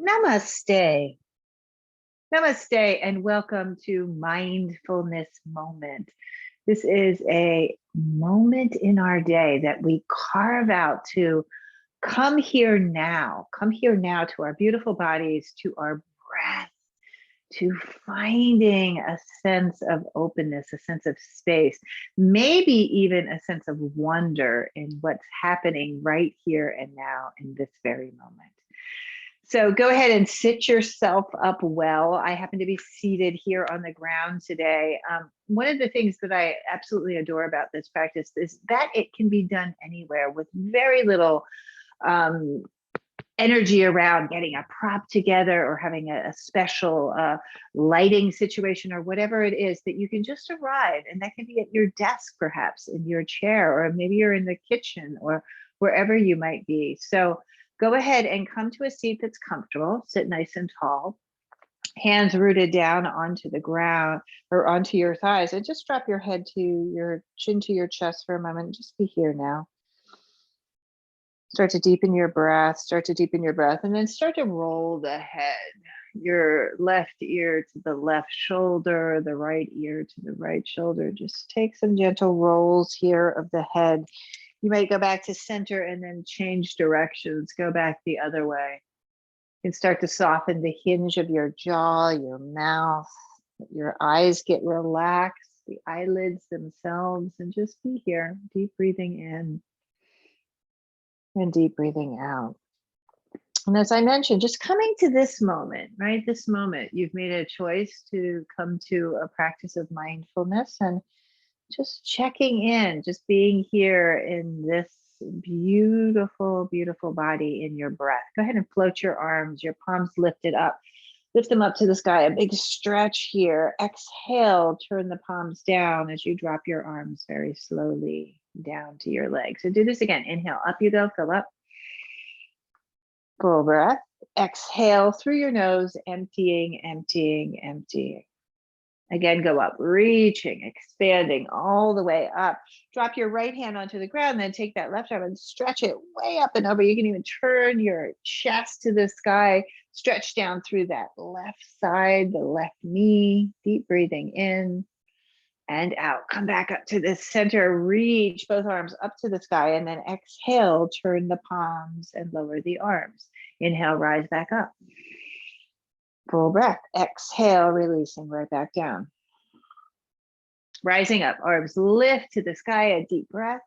Namaste. Namaste and welcome to Mindfulness Moment. This is a moment in our day that we carve out to come here now to our beautiful bodies, to our breath, to finding a sense of openness, a sense of space, maybe even a sense of wonder in what's happening right here and now in this very moment. So go ahead and sit yourself up well. I happen to be seated here on the ground today. One of the things that I absolutely adore about this practice is that it can be done anywhere with very little energy around getting a prop together or having a special lighting situation or whatever it is, that you can just arrive. And that can be at your desk, perhaps in your chair, or maybe you're in the kitchen or wherever you might be. So go ahead and come to a seat that's comfortable. Sit nice and tall, hands rooted down onto the ground or onto your thighs, and just drop your head to your chin to your chest for a moment. Just be here now. Start to deepen your breath, and then start to roll the head. Your left ear to the left shoulder, the right ear to the right shoulder. Just take some gentle rolls here of the head. You might go back to center and then change directions, go back the other way. You can start to soften the hinge of your jaw, your mouth, your eyes get relaxed, the eyelids themselves, and just be here, deep breathing in and deep breathing out. And as I mentioned, just coming to this moment, right? This moment, you've made a choice to come to a practice of mindfulness and just checking in, just being here in this beautiful, beautiful body in your breath. Go ahead and float your arms, your palms lifted up. Lift them up to the sky, a big stretch here. Exhale, turn the palms down as you drop your arms very slowly down to your legs. So do this again. Inhale, up you go, fill up. Full breath. Exhale through your nose, emptying, emptying, emptying. Again, go up, reaching, expanding all the way up. Drop your right hand onto the ground, then take that left arm and stretch it way up and over. You can even turn your chest to the sky, stretch down through that left side, the left knee, deep breathing in and out. Come back up to the center, reach both arms up to the sky, and then exhale, turn the palms and lower the arms. Inhale, rise back up. Full breath. Exhale, releasing right back down. Rising up, arms lift to the sky, a deep breath.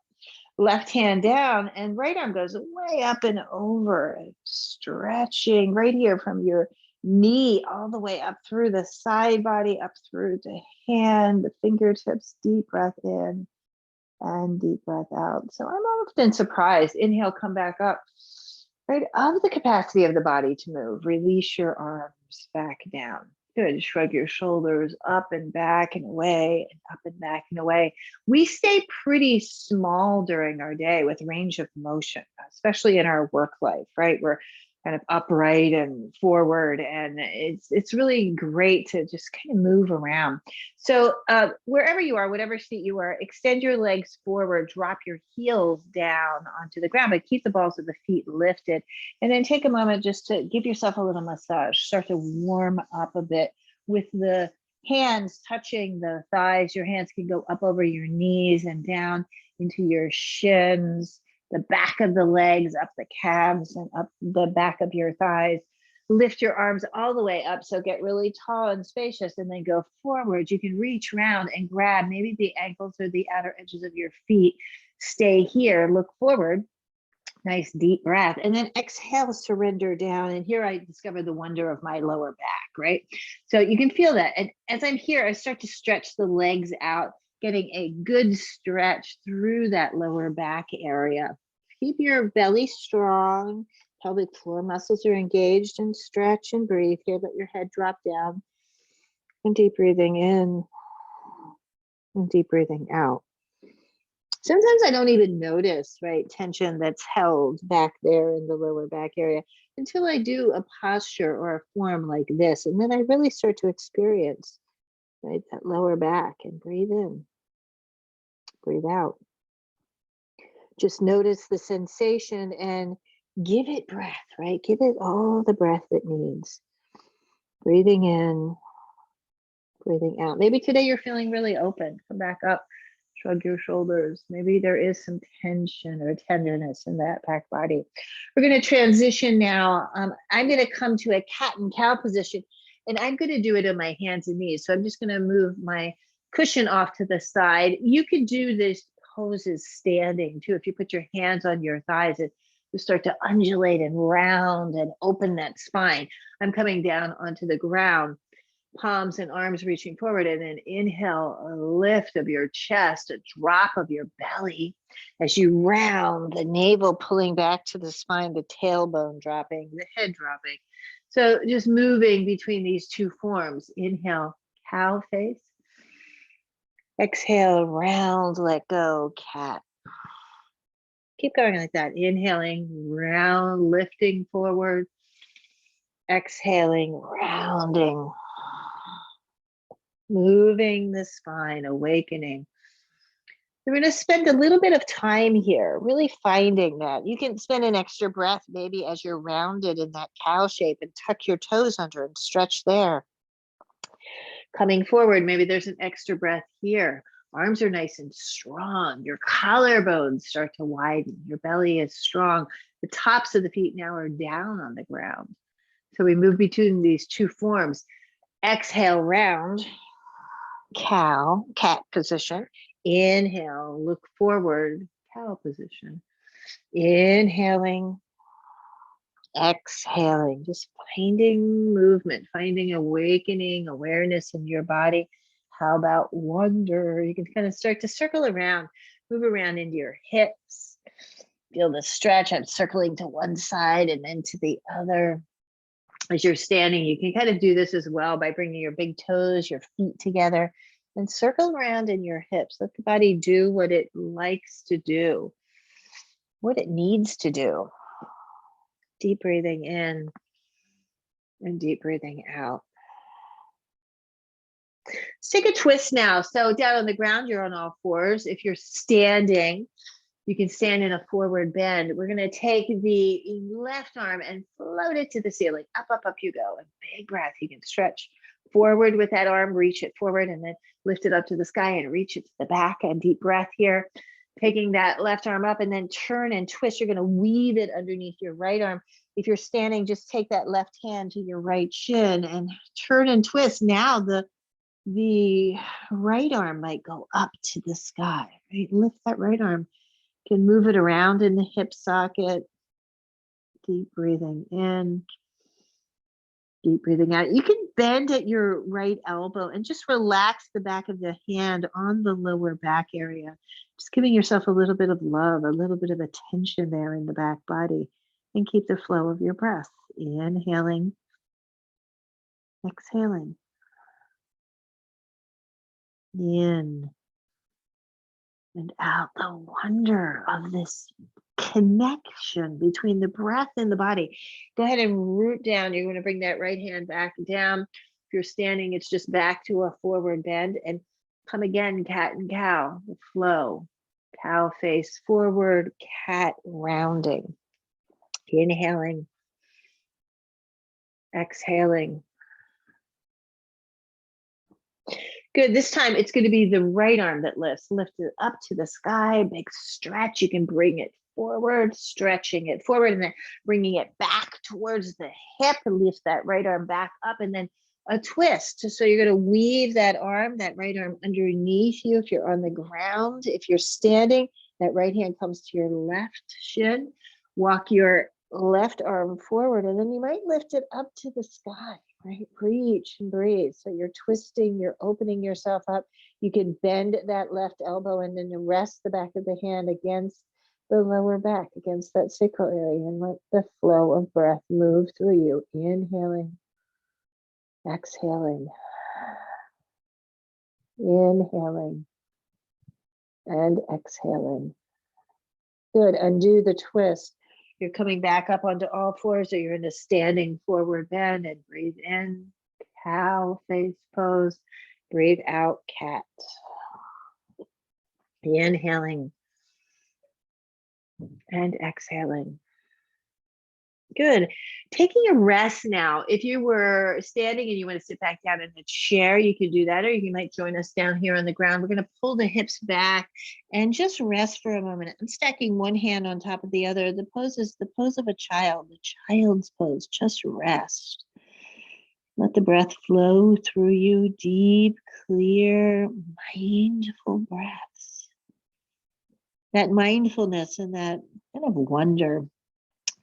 Left hand down and right arm goes way up and over, stretching right here from your knee all the way up through the side body, up through the hand, the fingertips. Deep breath in and deep breath out. So I'm often surprised. Inhale, come back up. Right, of the capacity of the body to move. Release your arms back down. Good. Shrug your shoulders up and back and away, and up and back and away. We stay pretty small during our day with range of motion, especially in our work life, right? We're kind of upright and forward, and it's really great to just kind of move around. So wherever you are, whatever seat you are, extend your legs forward, drop your heels down onto the ground, but keep the balls of the feet lifted. And then take a moment just to give yourself a little massage. Start to warm up a bit with the hands touching the thighs. Your hands can go up over your knees and down into your shins, the back of the legs, up the calves and up the back of your thighs. Lift your arms all the way up. So get really tall and spacious, and then go forward. You can reach around and grab maybe the ankles or the outer edges of your feet. Stay here, look forward. Nice deep breath, and then exhale, surrender down. And here I discover the wonder of my lower back, right? So you can feel that. And as I'm here, I start to stretch the legs out, getting a good stretch through that lower back area. Keep your belly strong, pelvic floor muscles are engaged, and stretch and breathe here. Let your head drop down, and deep breathing in and deep breathing out. Sometimes I don't even notice, right, tension that's held back there in the lower back area until I do a posture or a form like this. And then I really start to experience, right, that lower back, and breathe in, breathe out. Just notice the sensation and Give it breath, right? Give it all the breath it needs. Breathing in, breathing out. Maybe today you're feeling really open. Come back up, shrug your shoulders. Maybe there is some tension or tenderness in that back body. We're going to transition now. I'm going to come to a cat and cow position, and I'm going to do it on my hands and knees. So I'm just going to move my cushion off to the side. You can do this poses standing too. If you put your hands on your thighs, you start to undulate and round and open that spine. I'm coming down onto the ground, palms and arms reaching forward, and then inhale, a lift of your chest, a drop of your belly as you round, the navel pulling back to the spine, the tailbone dropping, the head dropping. So just moving between these two forms. Inhale, cow face. Exhale, round, let go, cat. Keep going like that. Inhaling, round, lifting forward. Exhaling, rounding. Moving the spine, awakening. We're going to spend a little bit of time here, really finding that. You can spend an extra breath maybe as you're rounded in that cow shape and tuck your toes under and stretch there. Coming forward, maybe there's an extra breath here. Arms are nice and strong. Your collarbones start to widen. Your belly is strong. The tops of the feet now are down on the ground. So we move between these two forms. Exhale, round, cow, cat position. Inhale, look forward, cow position. Inhaling, exhaling, just finding movement, finding awakening, awareness in your body. How about wonder? You can kind of start to circle around, move around into your hips. Feel the stretch. I'm circling to one side and then to the other. As you're standing, you can kind of do this as well by bringing your big toes, your feet together, and circle around in your hips. Let the body do what it likes to do, what it needs to do. Deep breathing in and deep breathing out. Let's take a twist now. So down on the ground, you're on all fours. If you're standing, you can stand in a forward bend. We're going to take the left arm and float it to the ceiling. Up, up, up you go. A big breath. You can stretch forward with that arm, reach it forward, and then lift it up to the sky and reach it to the back. And deep breath here. Taking that left arm up and then turn and twist. You're going to weave it underneath your right arm. If you're standing, just take that left hand to your right shin and turn and twist. Now the right arm might go up to the sky. Right? Lift that right arm. You can move it around in the hip socket. Deep breathing in. Deep breathing out. You can bend at your right elbow and just relax the back of the hand on the lower back area. Just giving yourself a little bit of love, a little bit of attention there in the back body, and keep the flow of your breath. Inhaling, exhaling. In and out. The wonder of this connection between the breath and the body. Go ahead and root down. You're going to bring that right hand back down. If you're standing, it's just back to a forward bend and come again, cat and cow, the flow. Cow face forward, cat rounding. Inhaling, exhaling. Good. This time it's going to be the right arm that lifts. Lift it up to the sky. Big stretch. You can bring it forward, stretching it forward, and then bringing it back towards the hip. And lift that right arm back up, and then a twist. So you're going to weave that arm, that right arm underneath you. If you're on the ground, if you're standing, that right hand comes to your left shin. Walk your left arm forward, and then you might lift it up to the sky. Right? Reach and breathe. So you're twisting, you're opening yourself up. You can bend that left elbow and then rest the back of the hand against the lower back, against that sacral area, and let the flow of breath move through you. Inhaling, exhaling, inhaling, and exhaling. Good. Undo the twist. You're coming back up onto all fours, or you're in a standing forward bend, and breathe in, cow face pose. Breathe out, cat. Inhaling and exhaling. Good. Taking a rest now. If you were standing and you want to sit back down in a chair, you can do that, or you might join us down here on the ground. We're going to pull the hips back and just rest for a moment. I'm stacking one hand on top of the other. The pose is the pose of a child, the child's pose. Just rest. Let the breath flow through you, deep, clear, mindful breaths. That mindfulness and that kind of wonder.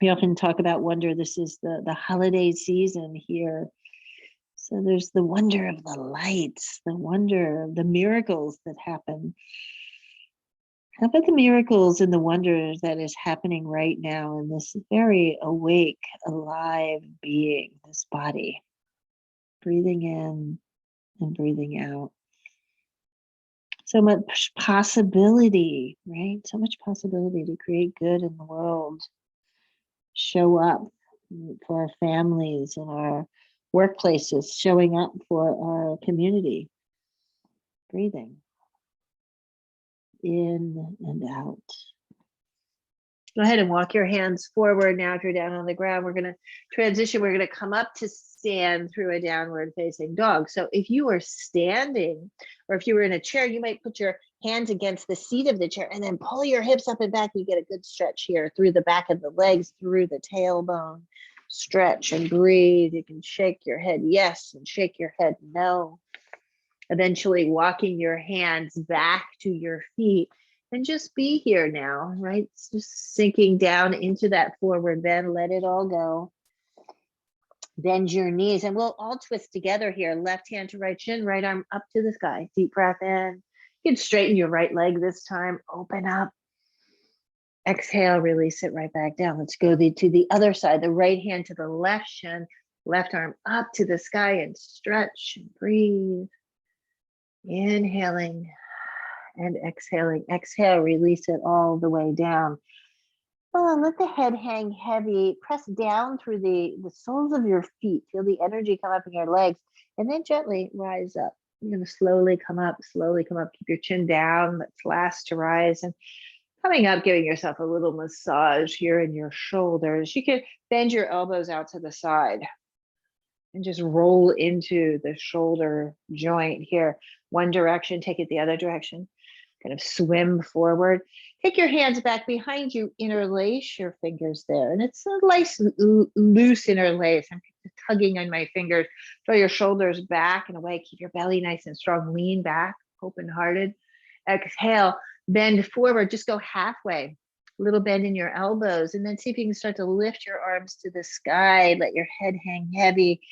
We often talk about wonder. This is the holiday season here. So there's the wonder of the lights, the wonder of the miracles that happen. How about the miracles and the wonders that is happening right now in this very awake, alive being, this body? Breathing in and breathing out. So much possibility, right? So much possibility to create good in the world. Show up for our families and our workplaces, showing up for our community. Breathing in and out. Go ahead and walk your hands forward now. If you're down on the ground, we're going to transition. We're going to come up to stand through a downward facing dog. So if you were standing or if you were in a chair, you might put your hands against the seat of the chair and then pull your hips up and back. You get a good stretch here through the back of the legs, through the tailbone. Stretch and breathe. You can shake your head yes and shake your head no. Eventually walking your hands back to your feet. And just be here now, right? It's just sinking down into that forward bend. Let it all go. Bend your knees and we'll all twist together here. Left hand to right shin, right arm up to the sky. Deep breath in. You can straighten your right leg this time. Open up. Exhale, release it right back down. Let's go to the other side. The right hand to the left shin. Left arm up to the sky and stretch and breathe. Inhaling. And exhaling. Exhale, release it all the way down. Let the head hang heavy. Press down through the soles of your feet. Feel the energy come up in your legs. And then gently rise up. You're going to slowly come up, slowly come up. Keep your chin down. Let's last to rise. And coming up, giving yourself a little massage here in your shoulders. You can bend your elbows out to the side. And just roll into the shoulder joint here. One direction, take it the other direction. Kind of swim forward. Take your hands back behind you, interlace your fingers there. And it's a nice, loose interlace. I'm tugging on my fingers. Draw your shoulders back and away. Keep your belly nice and strong. Lean back, open-hearted. Exhale, bend forward. Just go halfway. A little bend in your elbows. And then see if you can start to lift your arms to the sky. Let your head hang heavy.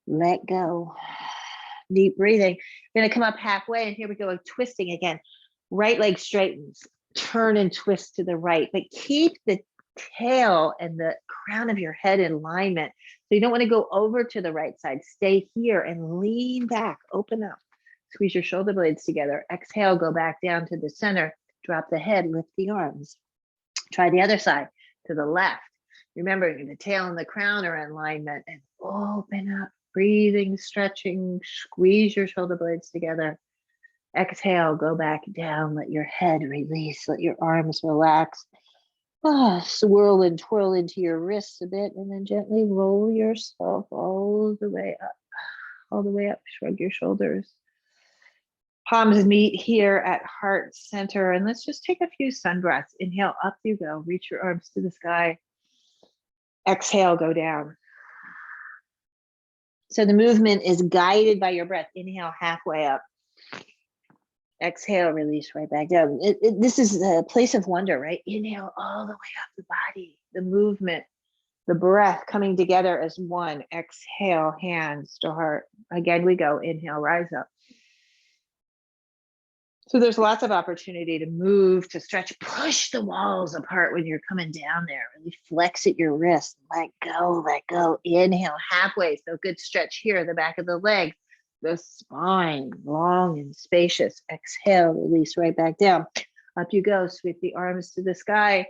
Let go. Deep breathing. You're going to come up halfway. And here we go, twisting again. Right leg straightens, turn and twist to the right, but keep the tail and the crown of your head in alignment. So you don't want to go over to the right side. Stay here and lean back, open up. Squeeze your shoulder blades together. Exhale, go back down to the center. Drop the head, lift the arms. Try the other side to the left. Remember, the tail and the crown are in alignment. And open up, breathing, stretching, squeeze your shoulder blades together. Exhale, go back down, let your head release, let your arms relax. Swirl and twirl into your wrists a bit, and then gently roll yourself all the way up, shrug your shoulders. Palms meet here at heart center, and let's just take a few sun breaths. Inhale, up you go, reach your arms to the sky. Exhale, go down. So the movement is guided by your breath. Inhale, halfway up. Exhale, release right back down. This is a place of wonder, right? Inhale all the way up the body, the movement, the breath coming together as one. Exhale, hands to heart. Again, we go. Inhale, rise up. So there's lots of opportunity to move, to stretch, push the walls apart when you're coming down there. Really flex at your wrist. Let go, let go. Inhale, halfway. So good stretch here, the back of the legs. The spine, long and spacious. Exhale, release right back down. Up you go, sweep the arms to the sky.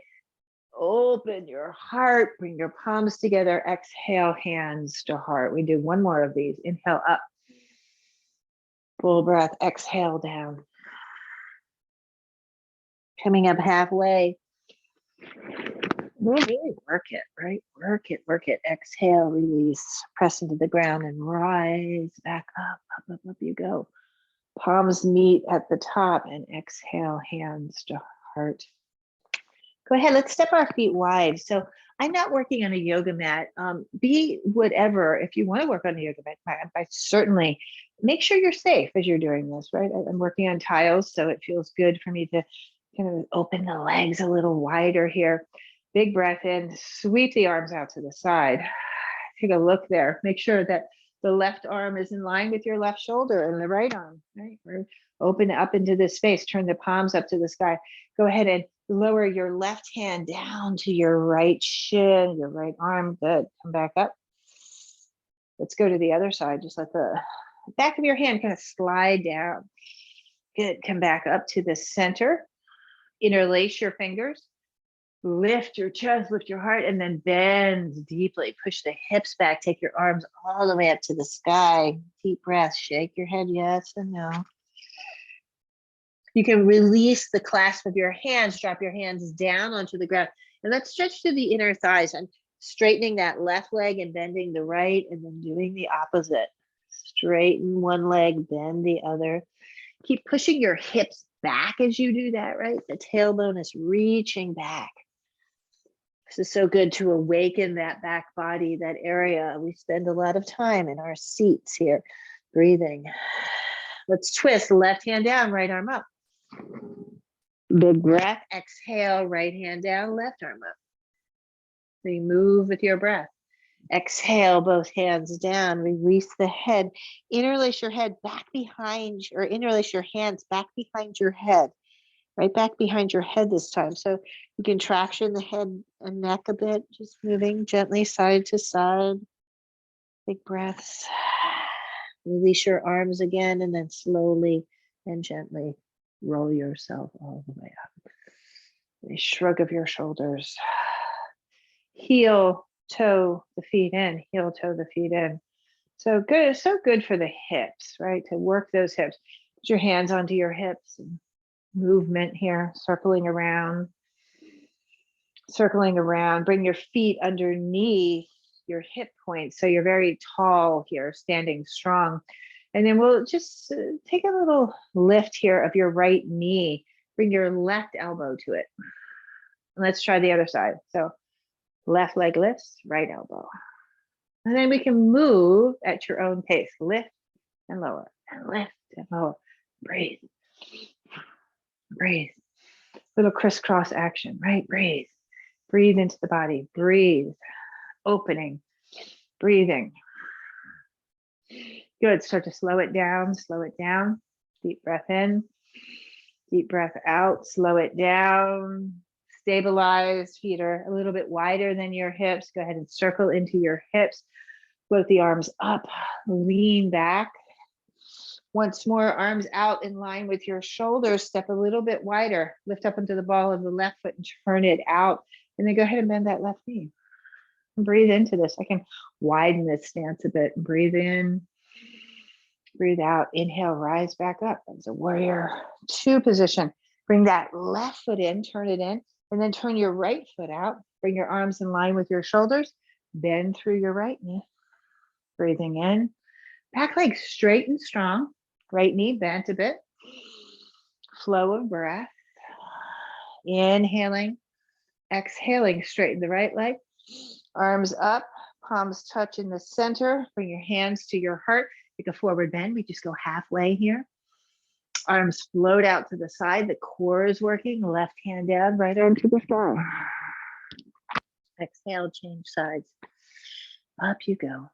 Open your heart, bring your palms together. Exhale, hands to heart. We do one more of these. Inhale up. Full breath, exhale down. Coming up halfway. We'll really work it, right? Work it, work it. Exhale, release, press into the ground and rise back up, up, up, up you go. Palms meet at the top and exhale, hands to heart. Go ahead, let's step our feet wide. So I'm not working on a yoga mat. Be whatever, if you want to work on a yoga mat, I certainly make sure you're safe as you're doing this, right? I'm working on tiles, so it feels good for me to kind of open the legs a little wider here. Big breath in, sweep the arms out to the side. Take a look there. Make sure that the left arm is in line with your left shoulder and the right arm, right? Open up into this space, turn the palms up to the sky. Go ahead and lower your left hand down to your right shin, your right arm. Good. Come back up. Let's go to the other side. Just let the back of your hand kind of slide down. Good. Come back up to the center. Interlace your fingers. Lift your chest, lift your heart, and then bend deeply. Push the hips back. Take your arms all the way up to the sky. Deep breath. Shake your head yes and no. You can release the clasp of your hands. Drop your hands down onto the ground. And let's stretch to the inner thighs. I'm straightening that left leg and bending the right, and then doing the opposite. Straighten one leg, bend the other. Keep pushing your hips back as you do that, right? The tailbone is reaching back. This is so good to awaken that back body, that area. We spend a lot of time in our seats here, breathing. Let's twist, left hand down, right arm up. Big breath, exhale, right hand down, left arm up. So you move with your breath. Exhale, both hands down, release the head. Interlace your head back behind, or interlace your hands back behind your head. Right back behind your head this time. So you can traction the head and neck a bit, just moving gently side to side. Big breaths. Release your arms again, and then slowly and gently roll yourself all the way up. A shrug of your shoulders. Heel, toe the feet in, heel, toe the feet in. So good, so good for the hips, right? To work those hips. Put your hands onto your hips and movement here, circling around. Bring your feet underneath your hip points. So you're very tall here, standing strong. And then we'll just take a little lift here of your right knee. Bring your left elbow to it. And let's try the other side. So left leg lifts, right elbow. And then we can move at your own pace. Lift and lower, and lift and lower. Breathe. Breathe. Little crisscross action, right? Breathe. Breathe into the body. Breathe. Opening. Breathing. Good. Start to slow it down. Slow it down. Deep breath in. Deep breath out. Slow it down. Stabilize. Feet are a little bit wider than your hips. Go ahead and circle into your hips. Float the arms up. Lean back. Once more, arms out in line with your shoulders. Step a little bit wider. Lift up into the ball of the left foot and turn it out. And then go ahead and bend that left knee. And breathe into this. I can widen this stance a bit. Breathe in. Breathe out. Inhale, rise back up. That's a warrior two position. Bring that left foot in, turn it in, and then turn your right foot out. Bring your arms in line with your shoulders. Bend through your right knee. Breathing in. Back leg straight and strong. Right knee bent a bit. Flow of breath. Inhaling. Exhaling, straighten the right leg. Arms up, palms touch in the center. Bring your hands to your heart. Take a forward bend. We just go halfway here. Arms float out to the side. The core is working. Left hand down, right arm to the sky. Exhale, change sides. Up you go.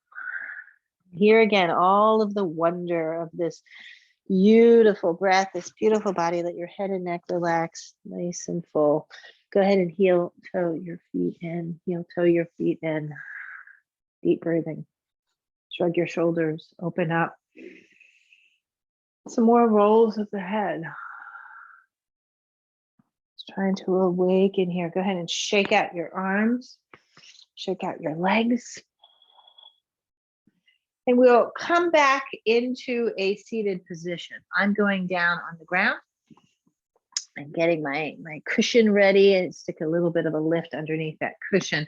Here again, all of the wonder of this beautiful breath, this beautiful body. Let your head and neck relax, nice and full. Go ahead and heel toe your feet in. Heel toe your feet in. Deep breathing. Shrug your shoulders. Open up. Some more rolls of the head. Just trying to awaken here. Go ahead and shake out your arms. Shake out your legs. And we'll come back into a seated position. I'm going down on the ground. I'm getting my cushion ready and stick a little bit of a lift underneath that cushion.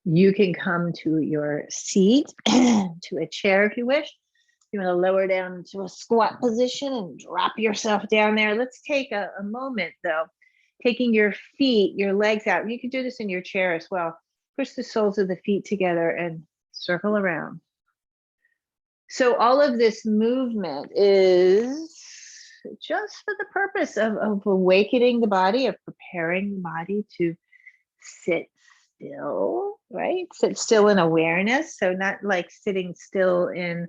You can come to your seat, to a chair if you wish. You want to lower down to a squat position and drop yourself down there. Let's take a moment though, taking your feet, your legs out. You can do this in your chair as well. Push the soles of the feet together and circle around. So all of this movement is just for the purpose of awakening the body, of preparing the body to sit still, right? Sit still in awareness. So not like sitting still in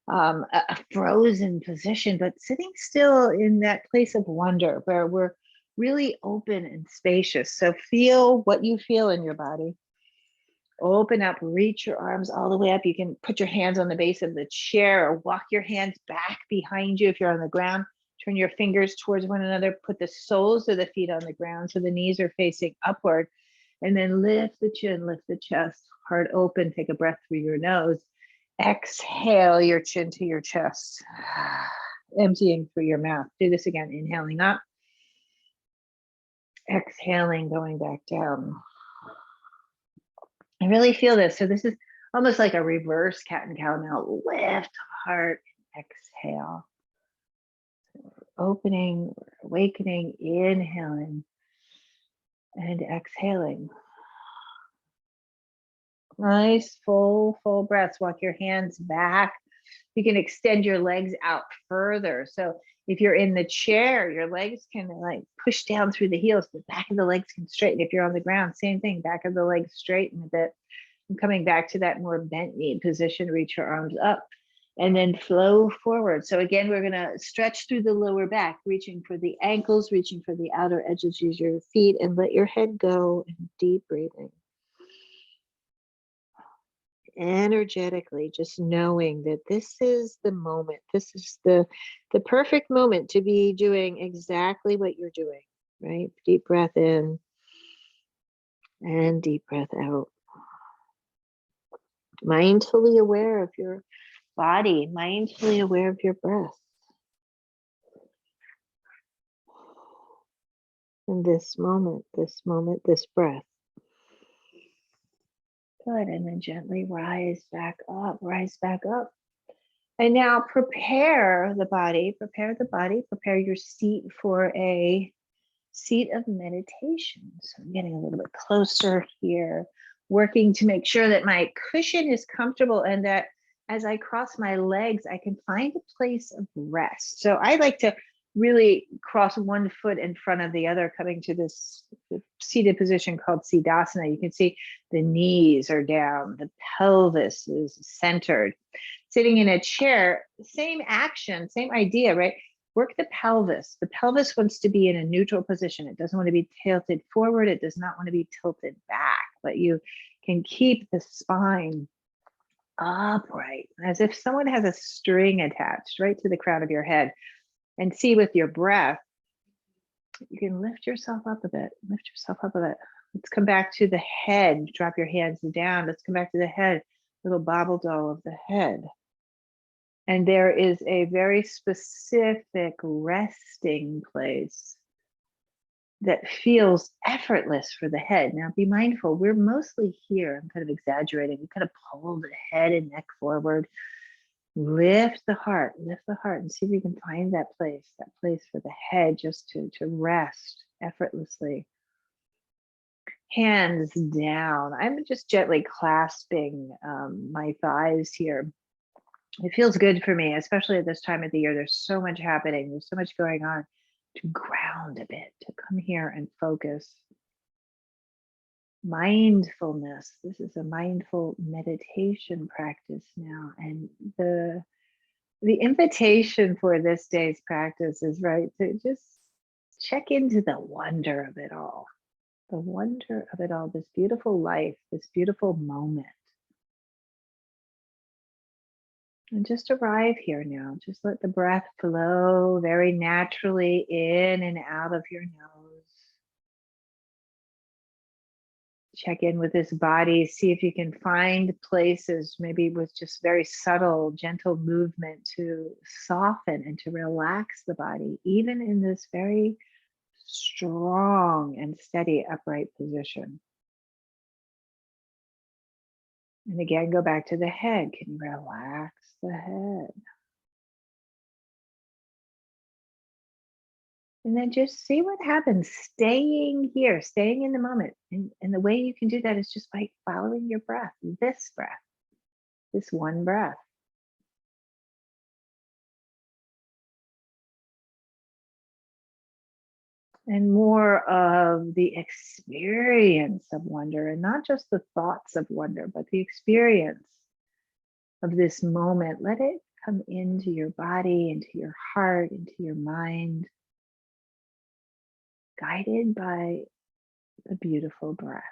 a frozen position, but sitting still in that place of wonder where we're really open and spacious. So feel what you feel in your body. Open up, reach your arms all the way up. You can put your hands on the base of the chair or walk your hands back behind you if you're on the ground. Turn your fingers towards one another. Put the soles of the feet on the ground so the knees are facing upward. And then lift the chin, lift the chest, heart open. Take a breath through your nose. Exhale your chin to your chest. Emptying through your mouth. Do this again. Inhaling up. Exhaling, going back down. I really feel this. So this is almost like a reverse cat and cow. Now lift heart, exhale. Opening, awakening, inhaling, and exhaling. Nice, full breaths. Walk your hands back. You can extend your legs out further. So if you're in the chair, your legs can like push down through the heels. The back of the legs can straighten. If you're on the ground, same thing. Back of the legs straighten a bit. And coming back to that more bent knee position, reach your arms up and then flow forward. So again, we're going to stretch through the lower back, reaching for the ankles, reaching for the outer edges. Use your feet and let your head go. And deep breathing. Energetically, just knowing that this is the moment, this is the perfect moment to be doing exactly what you're doing, right? Deep breath in and deep breath out. Mindfully aware of your body, mindfully aware of your breath. In this moment, this breath. Good, and then gently rise back up. And now prepare the body, prepare your seat for a seat of meditation. So I'm getting a little bit closer here, working to make sure that my cushion is comfortable and that as I cross my legs, I can find a place of rest. So I like to really cross one foot in front of the other, coming to this seated position called Siddhasana. You can see the knees are down, the pelvis is centered. Sitting in a chair, same action, same idea, right? Work the pelvis. The pelvis wants to be in a neutral position. It doesn't want to be tilted forward. It does not want to be tilted back, but you can keep the spine upright as if someone has a string attached right to the crown of your head. And see with your breath, you can lift yourself up a bit. Let's come back to the head. Drop your hands down. Let's come back to the head. Little bobble doll of the head. And there is a very specific resting place that feels effortless for the head. Now be mindful, we're mostly here. I'm kind of exaggerating. We kind of pull the head and neck forward. Lift the heart and see if you can find that place for the head just to rest effortlessly. Hands down. I'm just gently clasping my thighs here. It feels good for me, especially at this time of the year. There's so much happening. There's so much going on, to ground a bit, to come here and focus. Mindfulness. This is a mindful meditation practice now. And the invitation for this day's practice is, right, to just check into the wonder of it all. The wonder of it all, this beautiful life, this beautiful moment. And just arrive here now. Just let the breath flow very naturally in and out of your nose. Check in with this body. See if you can find places, maybe with just very subtle, gentle movement, to soften and to relax the body, even in this very strong and steady upright position. And again, go back to the head. Can you relax the head? And then just see what happens, staying here, staying in the moment. And the way you can do that is just by following your breath, this one breath. And more of the experience of wonder, and not just the thoughts of wonder, but the experience of this moment. Let it come into your body, into your heart, into your mind, guided by the beautiful breath.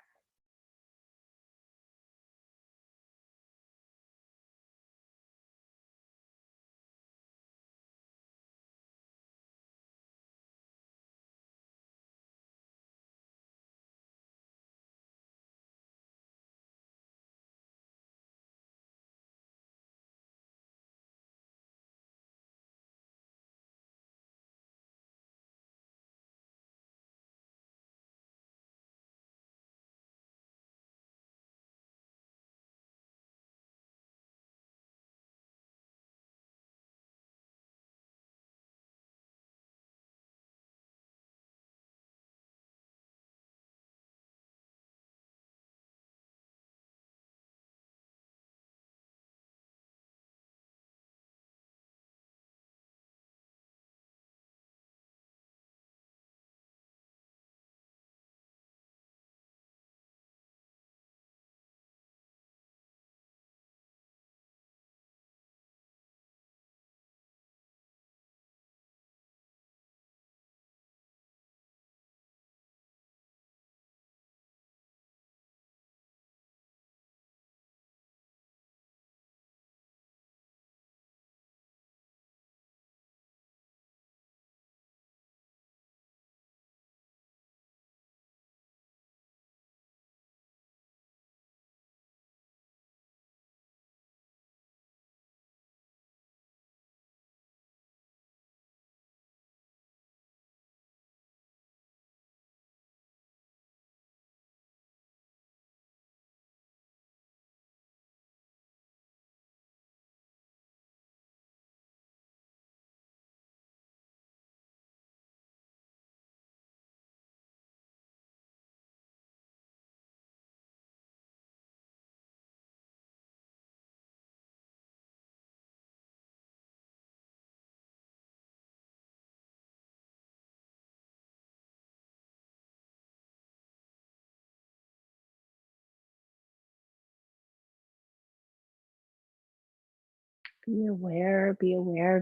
Be aware of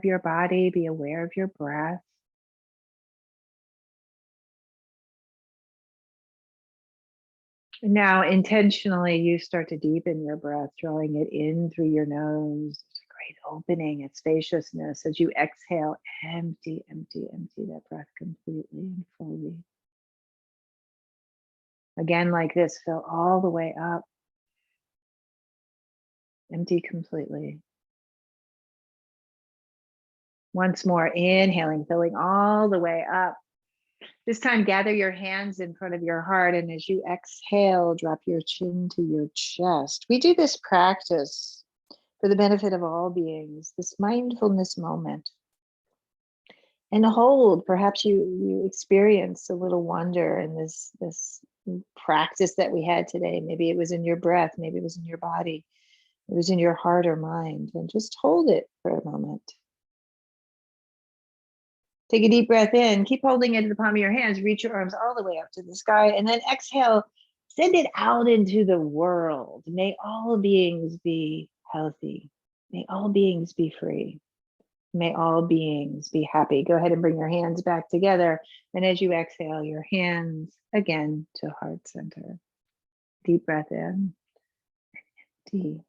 your body, be aware of your breath. Now, intentionally, you start to deepen your breath, drawing it in through your nose. It's a great opening and spaciousness. As you exhale, empty, empty, empty that breath completely and fully. Again, like this, fill all the way up, empty completely. Once more, inhaling, filling all the way up. This time, gather your hands in front of your heart, and as you exhale, drop your chin to your chest. We do this practice for the benefit of all beings, this mindfulness moment. And hold, perhaps you experience a little wonder in this practice that we had today. Maybe it was in your breath, maybe it was in your body, it was in your heart or mind, and just hold it for a moment. Take a deep breath in, keep holding it in the palm of your hands, reach your arms all the way up to the sky, and then exhale, send it out into the world. May all beings be healthy. May all beings be free. May all beings be happy. Go ahead and bring your hands back together. And as you exhale, your hands again to heart center. Deep breath in. Deep.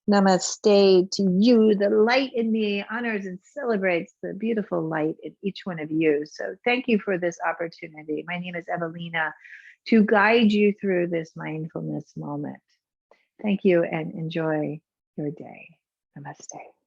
Namaste to you. The light in me honors and celebrates the beautiful light in each one of you. So thank you for this opportunity. My name is Evalena, to guide you through this mindfulness moment. Thank you and enjoy your day. Namaste.